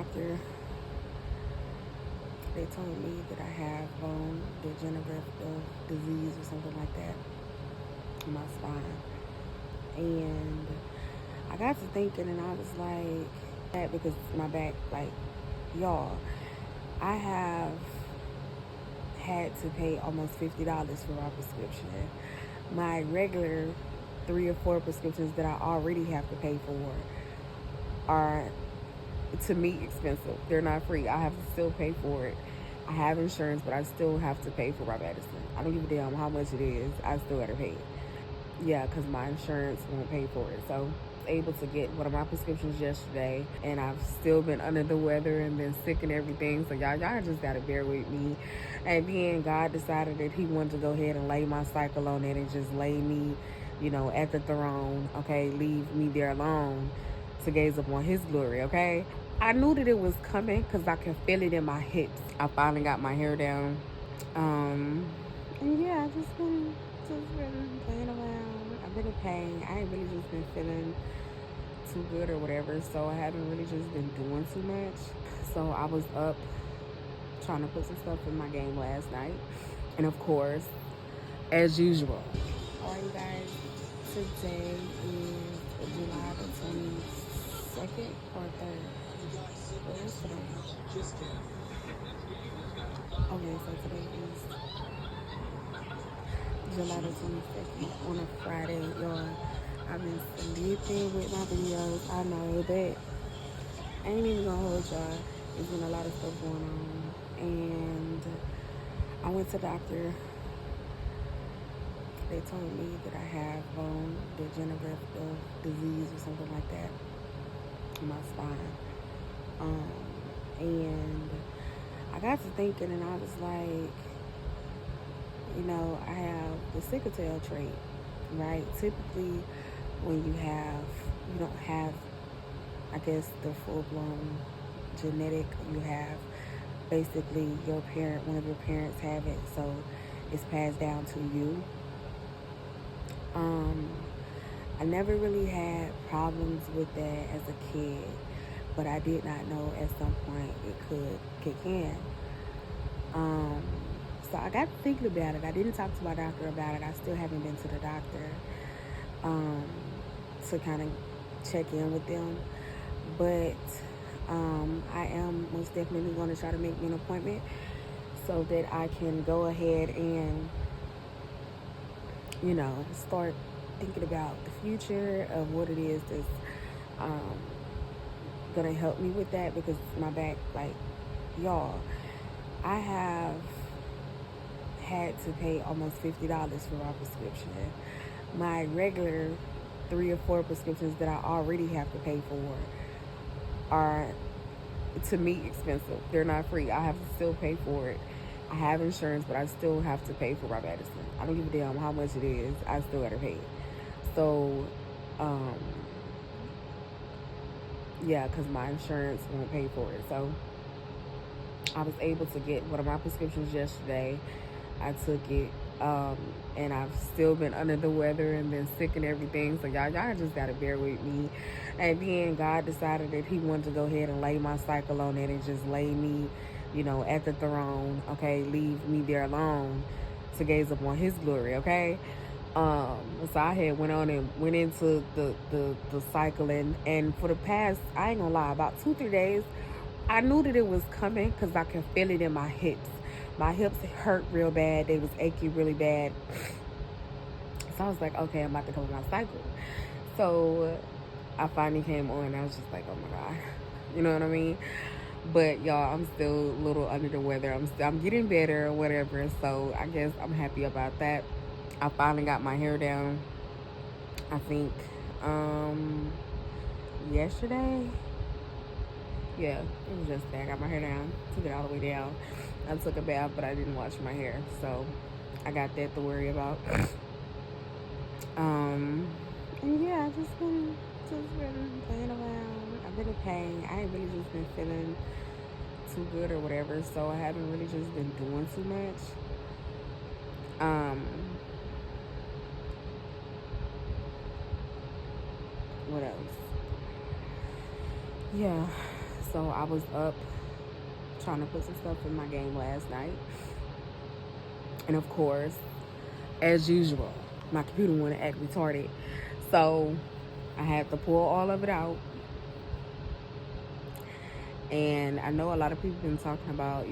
doctor. They told me that I have bone degenerative disease or something like that in my spine. And I got to thinking, and I was like, that because my back, like, y'all, I have had to pay almost $50 for my prescription. My regular 3 or 4 prescriptions that I already have to pay for are, to me, expensive. They're not free. I have to still pay for it. I have insurance, but I still have to pay for my medicine. I don't give a damn how much it is. I still gotta pay it. Yeah, because my insurance won't pay for it. So I was able to get one of my prescriptions yesterday, and I've still been under the weather and been sick and everything. So y'all just gotta bear with me. And then God decided that He wanted to go ahead and lay my cycle on it and just lay me, at the throne. Okay, leave me there alone to gaze upon His glory. Okay, I knew that it was coming because I can feel it in my hips. I finally got my hair down. And yeah, I just been playing around. I've been in pain. I ain't really just been feeling too good or whatever, so I haven't really just been doing too much. So I was up trying to put some stuff in my game last night, and of course, as usual. All right, you guys. Today is July the 22nd or 3rd. What is today? Okay, so today is July the 22nd on a Friday, y'all. I've been sleeping with my videos. I know that. I ain't even gonna hold y'all. There's been a lot of stuff going on. And I went to the doctor. They told me that I have bone degenerative disease or something like that in my spine. And I got to thinking, and I was like, I have the sickle cell trait, right? Typically, when you don't have, I guess, the full-blown genetic, you have basically one of your parents have it, so it's passed down to you. I never really had problems with that as a kid, but I did not know at some point it could kick in. So I got thinking about it. I didn't talk to my doctor about it. I still haven't been to the doctor to kind of check in with them. But I am most definitely going to try to make me an appointment so that I can go ahead and, start thinking about the future of what it is that's going to help me with that, because my back, like, y'all, I have had to pay almost $50 for my prescription. My regular 3 or 4 prescriptions that I already have to pay for are, to me, expensive. They're not free. I have to still pay for it. I have insurance, but I still have to pay for my medicine. I don't give a damn how much it is. I still gotta pay it. So, yeah, because my insurance won't pay for it. So I was able to get one of my prescriptions yesterday. I took it, and I've still been under the weather and been sick and everything. So y'all just gotta bear with me. And then God decided that He wanted to go ahead and lay my cycle on it and just lay me, at the throne. Okay, leave me there alone to gaze upon His glory. Okay. So I had went on and went into the cycle, and for the past, I ain't gonna lie, about 2-3 days, I knew that it was coming because I can feel it in my hips. My hips hurt real bad. They was achy really bad. So I was like, okay, I'm about to come on my cycle. So I finally came on, and I was just like, oh my God. You know what I mean? But y'all, I'm still a little under the weather. I'm getting better or whatever. So I guess I'm happy about that. I finally got my hair down. I think yesterday. Yeah, it was yesterday. I got my hair down. Took it all the way down. I took a bath, but I didn't wash my hair. So I got that to worry about. And yeah, I just been playing around. I've been in pain. I ain't really just been feeling too good or whatever, so I haven't really just been doing too much. What else? Yeah. So I was up trying to put some stuff in my game last night. And of course, as usual, my computer wanted to act retarded. So I had to pull all of it out. And I know a lot of people been talking about,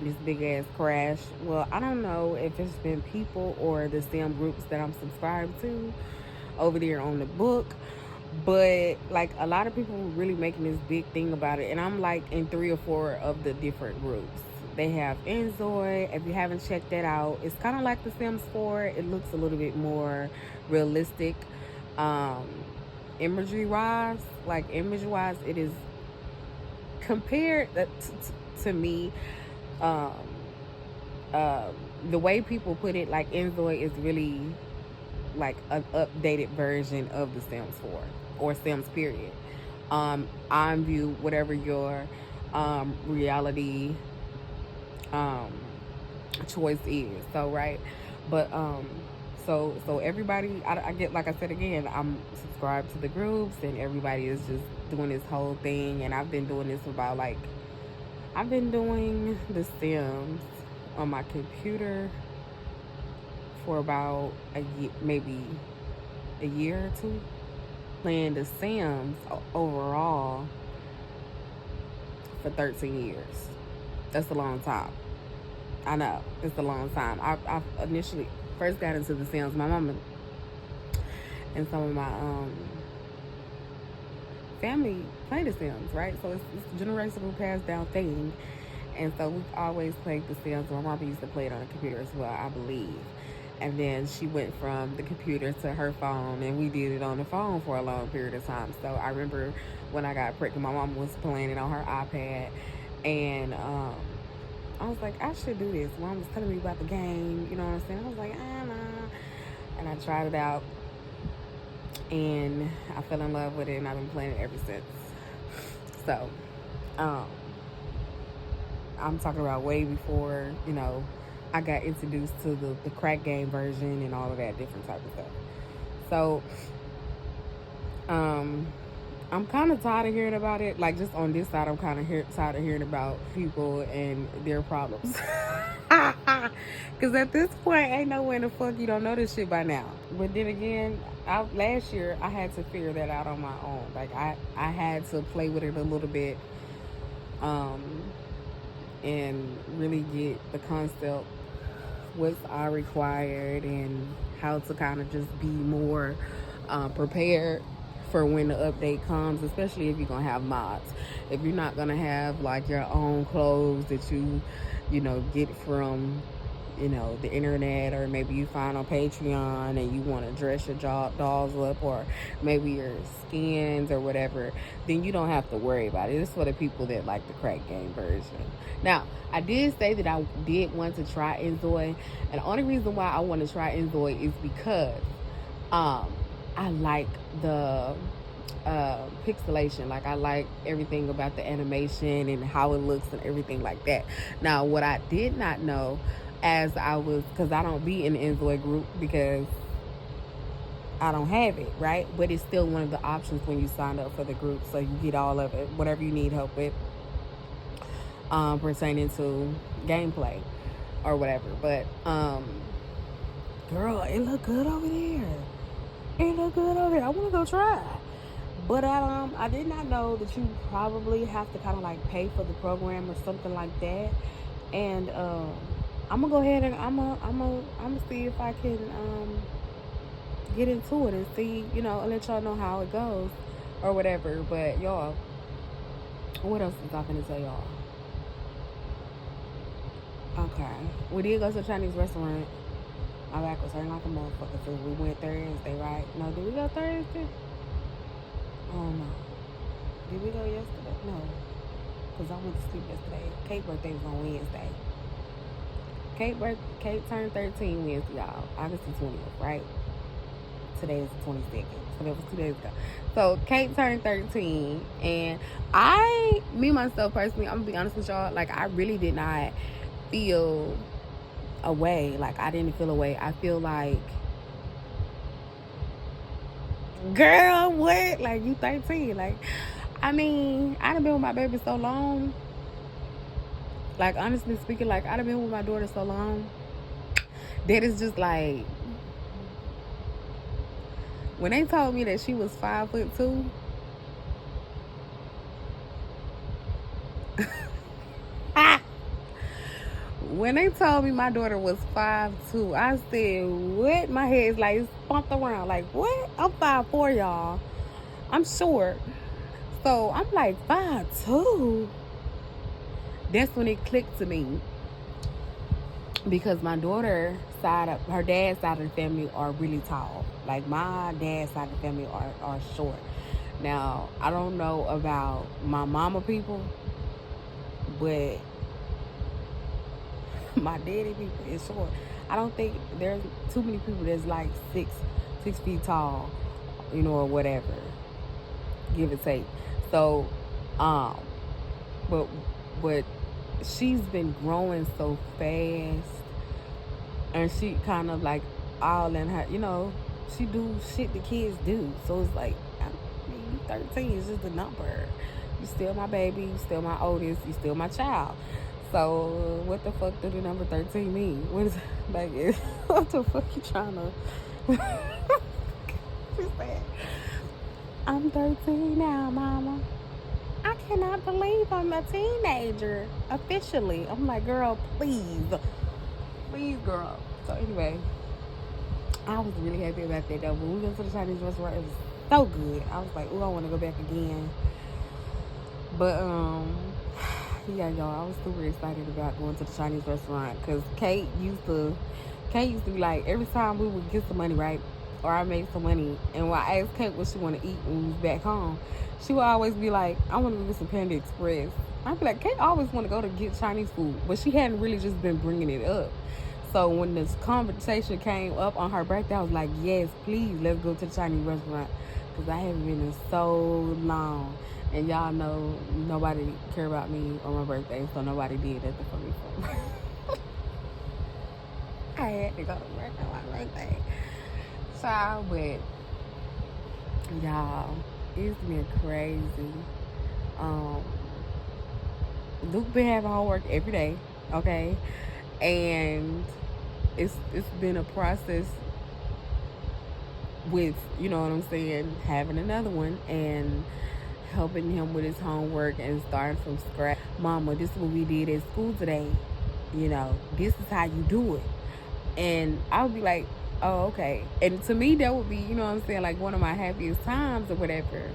this big ass crash. Well, I don't know if it's been people or the sim groups that I'm subscribed to over there on the book, but like a lot of people were really making this big thing about it, and I'm like in 3 or 4 of the different groups. They have Enzoy. If you haven't checked that out, it's kind of like The Sims 4. It looks a little bit more realistic, imagery wise. Like image wise, it is compared to me. The way people put it, like Enzoy is really like an updated version of The Sims 4 or Sims period. OnView, whatever your reality choice is. So right, but so everybody, I get, like I said again, I'm subscribed to the groups, and everybody is just doing this whole thing, and I've been doing this about like. I've been doing The Sims on my computer for about a year, maybe a year or two. Playing The Sims overall for 13 years. That's a long time. I know, it's a long time. I initially first got into The Sims. My mama and some of my family play The Sims, right? So it's a generational passed down thing. And so we've always played The Sims. My mom used to play it on the computer as well, I believe. And then she went from the computer to her phone, and we did it on the phone for a long period of time. So I remember when I got pregnant, my mom was playing it on her iPad, and I was like, I should do this. Mom was telling me about the game, you know what I'm saying? I was like, nah. And I tried it out, and I fell in love with it, and I've been playing it ever since. So, I'm talking about way before, I got introduced to the crack game version and all of that different type of stuff. So, I'm kind of tired of hearing about it. Like, just on this side, I'm kind of tired of hearing about people and their problems. Because at this point, ain't no way in the fuck you don't know this shit by now. But then again, last year, I had to figure that out on my own. Like, I had to play with it a little bit. And really get the concept, what's all required, and how to kind of just be more prepared for when the update comes, especially if you're going to have mods. If you're not going to have like your own clothes that you get from the internet, or maybe you find on Patreon and you want to dress your dolls up, or maybe your skins or whatever, then you don't have to worry about it. It's for the people that like the crack game version. Now, I did say that I did want to try Enzoy, and the only reason why I want to try Enzoy is because I like the pixelation. Like, I like everything about the animation and how it looks and everything like that. Now, what I did not know, because I don't be in the Enzoy group because I don't have it, right? But it's still one of the options when you sign up for the group, so you get all of it, whatever you need help with, pertaining to gameplay or whatever. But girl, it look good over there. It look good over there. I want to go try. But I did not know that you probably have to kind of like pay for the program or something like that. And I'm gonna go ahead and I'm gonna see if I can get into it and see, I'll let y'all know how it goes or whatever. But y'all, what else is I gonna tell y'all? Okay, we did go to a Chinese restaurant. My back was hurting like a motherfucker too. We went Thursday, right? No, did we go Thursday? Oh no. Did we go yesterday? No. Because I went to sleep yesterday. Kate's birthday was on Wednesday. Kate turned 13 Wednesday, y'all. August the 20th, right? Today is the 22nd. So that was 2 days ago. So Kate turned 13. And myself personally, I'm going to be honest with y'all, like, I really did not feel away. Like, I didn't feel away. I feel like, girl, what? Like, you 13. Like, I mean, I done been with my baby so long. Like, honestly speaking, like, I done been with my daughter so long that it's just like, when they told me that she was 5'2", when they told me my daughter was 5'2", I said, what? My head is like bumped around. Like, what? I'm 5'4", y'all. I'm short. So I'm like, 5'2". That's when it clicked to me. Because my daughter side of her dad's side of the family are really tall. Like, my dad's side of the family are short. Now, I don't know about my mama people, but my daddy people is short. I don't think there's too many people that's like 6 feet tall, or whatever, give or take. So, but she's been growing so fast, and she kind of like all in her, she do shit the kids do. So it's like, I mean, 13 is just a number. You still my baby, you still my oldest, you still my child. So what the fuck do the number 13 mean? What is like? What the fuck you trying to? She said, I'm 13 now, mama. I cannot believe I'm a teenager officially. I'm like, girl, please, girl. So anyway, I was really happy about that though. When we went to the Chinese restaurant, it was so good. I was like, oh, I want to go back again. But yeah, y'all, I was super excited about going to the Chinese restaurant because Kate used to be like, every time we would get some money, right, or I made some money, and when I asked Kate what she want to eat when we was back home, she would always be like, I want to go get some Panda Express. I'd be like, Kate always want to go to get Chinese food, but she hadn't really just been bringing it up. So when this conversation came up on her birthday, I was like, yes, please, let's go to the Chinese restaurant, because I haven't been in so long. And y'all know nobody care about me on my birthday, so nobody did that for me. I had to go to work on my birthday. So, but y'all, it's been crazy. Luke been having homework every day, okay? And it's been a process with, you know what I'm saying, having another one and helping him with his homework and starting from scratch. Mama, this is what we did at school today. This is how you do it. And I would be like, oh, okay. And to me, that would be, you know what I'm saying, like one of my happiest times or whatever.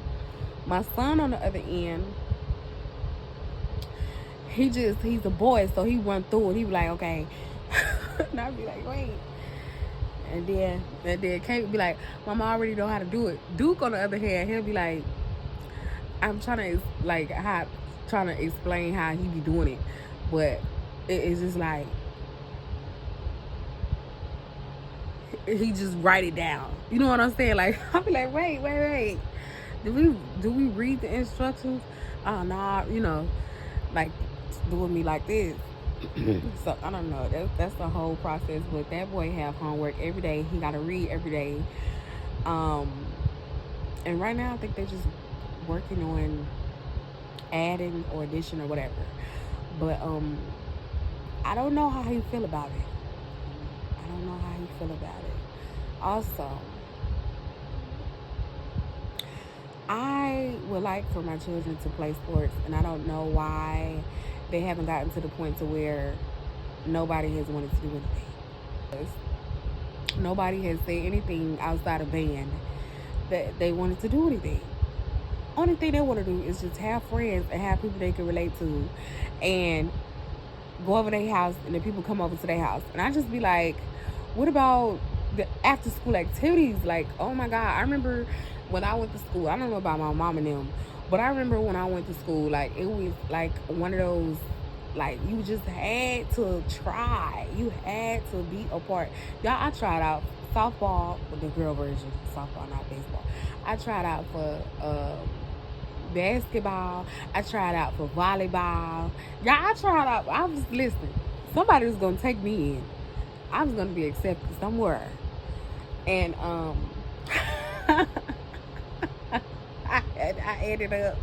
My son on the other end, he's a boy, so he run through it. He be like, okay. And I'd be like, wait. And then Kate would be like, Mama, I already know how to do it. Duke, on the other hand, he'll be like, I'm trying to explain how he be doing it, but it's just like he just write it down. You know what I'm saying? Like, I'll be like, wait. Do we read the instructions? Oh, nah, like doing me like this. So I don't know. That's the whole process. But that boy have homework every day. He got to read every day. And right now I think they're just working on adding or addition or whatever. But I don't know how he feel about it. Also, I would like for my children to play sports, and I don't know why they haven't gotten to the point to where nobody has wanted to do anything. Nobody has said anything outside of band that they wanted to do anything. Only thing they want to do is just have friends and have people they can relate to, and go over their house, and the people come over to their house. And I just be like, what about the after school activities? Like, oh my God, I remember when I went to school, I don't know about my mom and them, but I remember when I went to school, like, it was like one of those, like, you just had to try. You had to be a part. Y'all, I tried out softball, with the girl version, softball, not baseball. I tried out for basketball. I tried out for volleyball. Yeah, I was listening. Somebody was gonna take me in. I was gonna be accepted somewhere. And I ended up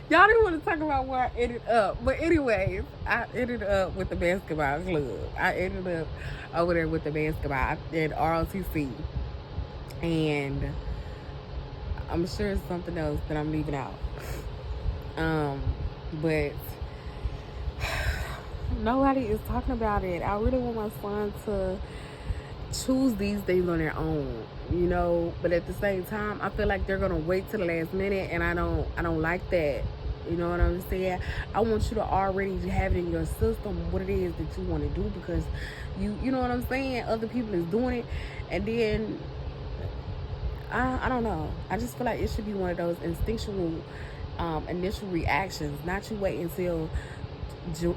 Y'all didn't want to talk about where I ended up. But anyways, I ended up with the basketball club. I ended up over there with the basketball at ROTC. And I'm sure it's something else that I'm leaving out. But nobody is talking about it. I really want my son to choose these things on their own, but at the same time I feel like they're gonna wait till the last minute, and I don't like that. You know what I'm saying? I want you to already have it in your system what it is that you want to do, because you know what I'm saying, other people is doing it, and then I don't know, I just feel like it should be one of those instinctual initial reactions, not you wait until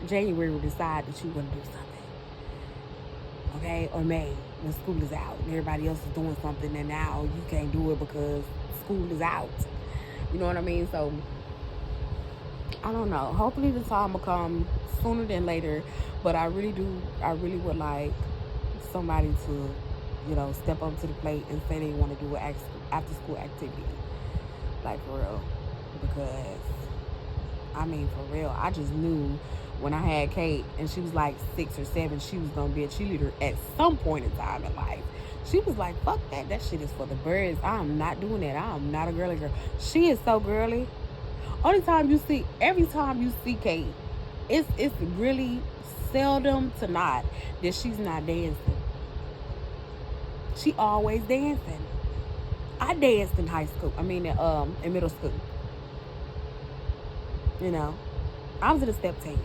January to decide that you want to do something. Okay, or May, when school is out and everybody else is doing something, and now you can't do it because school is out. You know what I mean? So I don't know. Hopefully the time will come sooner than later, but I really would like somebody to, step up to the plate and say they want to do an after school activity, like for real. Because for real, I just knew when I had Kate and she was like 6 or 7, she was gonna be a cheerleader at some point in time in life. She was like, fuck that shit is for the birds. I'm not doing that. I'm not a girly girl. She is so girly. Every time you see Kate, it's really seldom to not that she's not dancing. She always dancing. I danced in high school. In middle school. I was in a step team.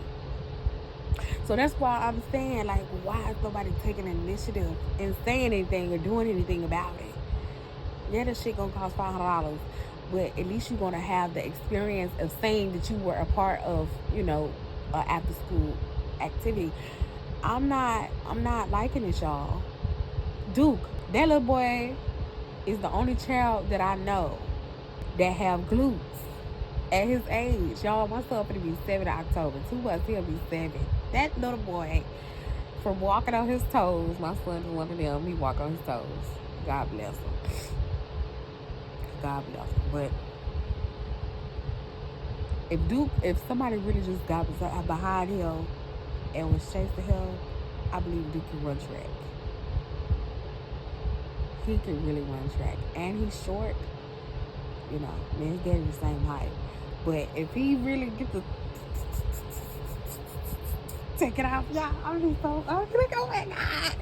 So that's why I'm saying, like, why is nobody taking an initiative and saying anything or doing anything about it? Yeah, this shit gonna cost $500, but at least you're gonna have the experience of saying that you were a part of, after school activity. I'm not liking it, y'all. Duke, that little boy is the only child that I know that have glutes at his age. Y'all, my son gonna be 7 in October. 2 months, he'll be 7. That little boy, from walking on his toes, my son is one of them, he walk on his toes. God bless him. God bless him. But if somebody really just got behind him and was chasing him, I believe Duke can run track. He can really run track. And he's short. Me and his daddy the same height. But if he really gets to take it off, y'all, I'm like, oh my God,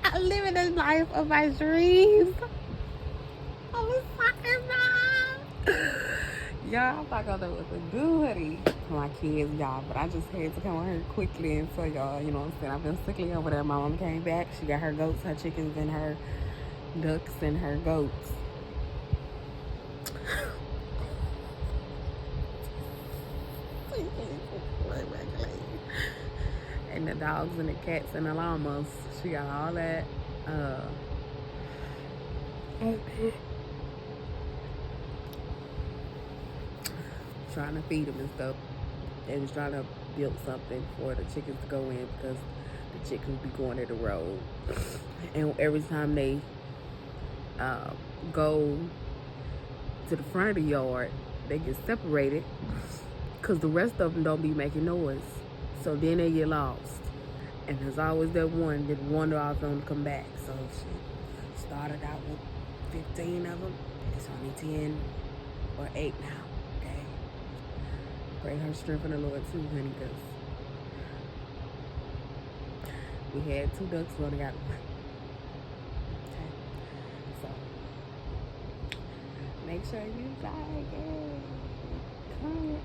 I'm living the life of my dreams. I'm a fucking mom. Y'all, I'm not gonna know what to do, honey, for my kids, y'all. But I just had to come on here quickly and tell y'all, you know what I'm saying? I've been sickly over there. My mom came back. She got her goats, her chickens, and her ducks, and her goats. And the dogs and the cats and the llamas. She got all that. Trying to feed them and stuff. They was trying to build something for the chickens to go in, because the chickens be going to the road. And every time they go to the front of the yard, they get separated, because the rest of them don't be making noise. So then they get lost. And there's always that one that wander off on to come back. So she started out with 15 of them. It's only 10 or 8 now. Okay. Pray her strength in the Lord too, honey, because we had 2 ducks, we only got 1. Okay. So make sure you like it, comment,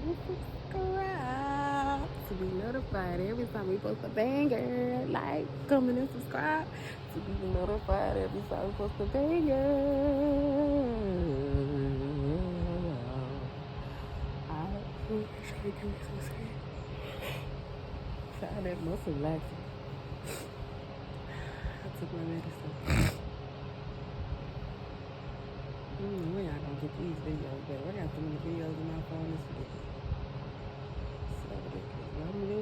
and subscribe to be notified every time we post a banger. Like, comment, and subscribe to be notified every time we post a banger. Child, that muscle relaxing. I took my medicine. We're not gonna get these videos, but I got so many videos in my phone. It's ridiculous. So ridiculous.